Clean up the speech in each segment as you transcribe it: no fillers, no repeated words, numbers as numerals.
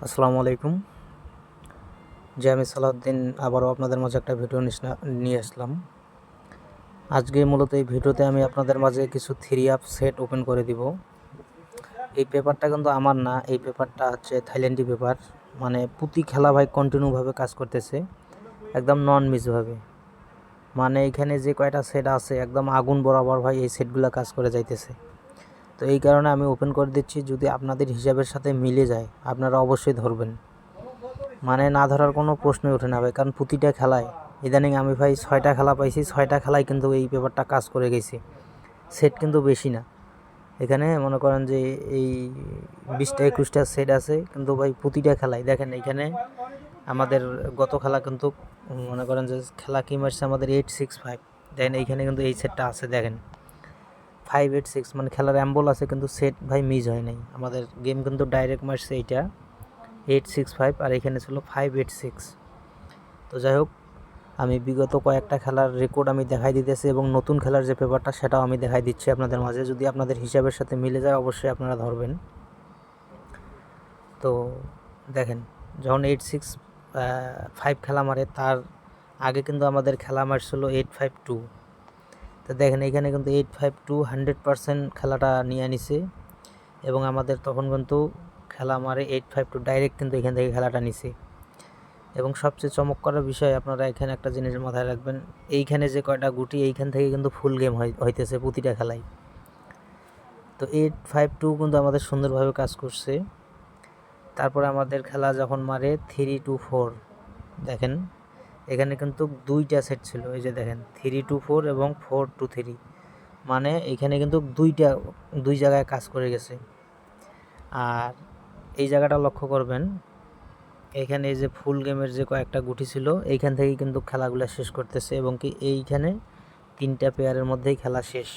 আসসালামু আলাইকুম। আমি সালাউদ্দিন আবারও আপনাদের মাঝে একটা ভিডিও নিয়ে আসলাম। আজকে মূলত এই ভিডিওতে আমি আপনাদের মাঝে কিছু থ্রি আপ সেট ওপেন করে দিব। এই পেপারটা কিন্তু আমার না, এই পেপারটা হচ্ছে থাইল্যান্ডি পেপার। মানে প্রতি খেলা ভাই কন্টিনিউভাবে কাজ করতেছে, একদম নন মিসভাবে। মানে এখানে যে কয়টা সেট আছে একদম আগুন বরাবর ভাই এই সেটগুলো কাজ করে যাইতেছে। তো এই কারণে আমি ওপেন করে দিচ্ছি, যদি আপনাদের হিসাবের সাথে মিলে যায় আপনারা অবশ্যই ধরবেন। মানে না ধরার কোনো প্রশ্নই ওঠে না ভাই, কারণ প্রতিটা খেলায় ইদানিং আমি ভাই 6টা খেলা পাইছি, 6টা খেলায় কিন্তু এই পেপারটা কাজ করে গেছে। সেট কিন্তু বেশি না, এখানে মনে করেন যে এই 20টা 21টা সেট আছে, কিন্তু ভাই প্রতিটা খেলায় দেখেন এখানে আমাদের গত খেলা কিন্তু মনে করেন যে খেলা কি মারছে আমাদের 865, দেখেন এইখানে কিন্তু এই সেটটা আছে, দেখেন 586, মানে খেলার অ্যাম্বল আছে কিন্তু সেট ভাই মিস হয় নাই। আমাদের গেম কিন্তু ডাইরেক্ট মারছে এইটা 865 আর এখানে ছিল 586। তো যাই হোক, আমি বিগত কয়েকটা খেলার রেকর্ড আমি দেখাই দিতেছি এবং নতুন খেলার যে পেপারটা সেটাও আমি দেখাই দিচ্ছি আপনাদের মাঝে। যদি আপনাদের হিসাবের সাথে মিলে যায় অবশ্যই আপনারা ধরবেন। তো দেখেন, যখন 865 খেলা মারে তার আগে কিন্তু আমাদের খেলা মারছিল 852। তো দেখেন এখানে কিন্তু 852 100% খেলাটা নিয়ে নিছে এবং আমাদের তখন কিন্তু খেলা মারে 852 ডাইরেক্ট কিন্তু এখান থেকে খেলাটা নিছে। এবং সবচেয়ে চমক করার বিষয় আপনারা এখানে একটা জিনিস মাথায় রাখবেন, এইখানে যে কয়টা গুটি এইখান থেকে কিন্তু ফুল গেম হইতেছে প্রতিটা খেলায়। তো 852 কিন্তু আমাদের সুন্দরভাবে কাজ করছে। তারপরে আমাদের খেলা যখন মারে 324, দেখেন এখানে কিন্তু দুইটা সেট ছিল, এই যে দেখেন 324 এবং 423, মানে এখানে কিন্তু দুই জায়গায় কাজ করে গেছে। আর এই জায়গাটা লক্ষ্য করবেন, এখানে এই যে ফুল গেমের যে কয়েকটা গুটি ছিল এইখান থেকেই কিন্তু খেলাগুলো শেষ করতেছে এবং কি এইখানে 3টা পেয়ারের মধ্যেই খেলা শেষ।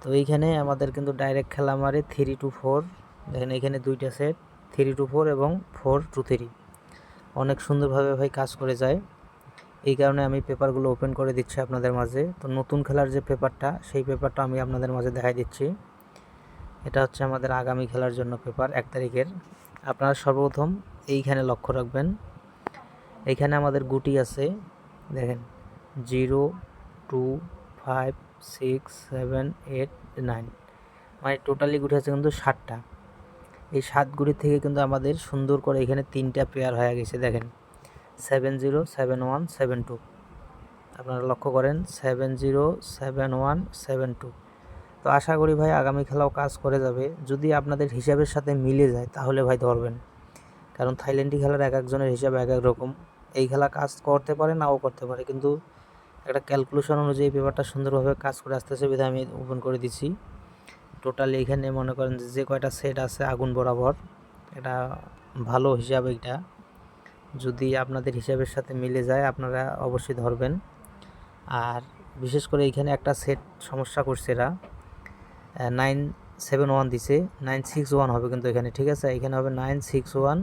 তো এইখানে আমাদের কিন্তু ডাইরেক্ট খেলা মারে 324, দেখেন এখানে দুইটা সেট 324 এবং 423 অনেক সুন্দরভাবে ভাই কাজ করে যায়। এই কারণে আমি পেপারগুলো ওপেন করে দিচ্ছি আপনাদের মাঝে। তো নতুন খেলার যে পেপারটা সেই পেপারটা আমি আপনাদের মাঝে দেখাই দিচ্ছি। এটা হচ্ছে আমাদের আগামী খেলার জন্য পেপার 1 তারিখের। আপনারা সর্বপ্রথম এইখানে লক্ষ্য রাখবেন, এইখানে আমাদের গুটি আছে, দেখেন 0 2 5 6 7 8 9, মানে টোটালি গুটি আছে কিন্তু 7টা। এই 7 গুটি থেকে কিন্তু আমাদের সুন্দর করে এখানে 3টা পেয়ার হয়ে গেছে, দেখেন 70 71 72, আপনারা লক্ষ্য করেন 70 71 72। তো আশা করি ভাই আগামী খেলাও কাজ করে যাবে, যদি আপনাদের হিসাবের সাথে মিলে যায় তাহলে ভাই ধরবেন। কারণ থাইল্যান্ডি খেলার এক একজনের হিসাব এক এক রকম, এই খেলা কাজ করতে পারে নাও করতে পারে, কিন্তু একটা ক্যালকুলেশন অনুযায়ী পেপারটা সুন্দরভাবে কাজ করে আসতেছে বিধায় আমি ওপেন করে দিচ্ছি। টোটালি এখানে মনে করেন যে কয়টা সেট আছে আগুন বরাবর, এটা ভালো হিসাব। এইটা যদি আপনাদের হিসাবের সাথে মিলে যায় আপনারা অবশ্যই ধরবেন। আর বিশেষ করে এইখানে একটা সেট সমস্যা করছে, এরা 971 দিছে, 961 হবে কিন্তু এখানে, ঠিক আছে এখানে হবে 961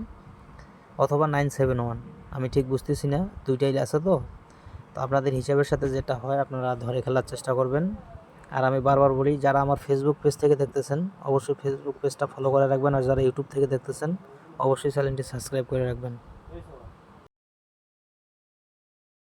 অথবা 971, আমি ঠিক বুঝতেছি না, দুইটাই আছে। তো আপনাদের হিসাবের সাথে যেটা হয় আপনারা ধরে খেলার চেষ্টা করবেন। আর আমি বারবার বলি, যারা আমার ফেসবুক পেজ থেকে দেখতেছেন অবশ্যই ফেসবুক পেজটা ফলো করে রাখবেন, আর যারা ইউটিউব থেকে দেখতেছেন অবশ্যই চ্যানেলটি সাবস্ক্রাইব করে রাখবেন।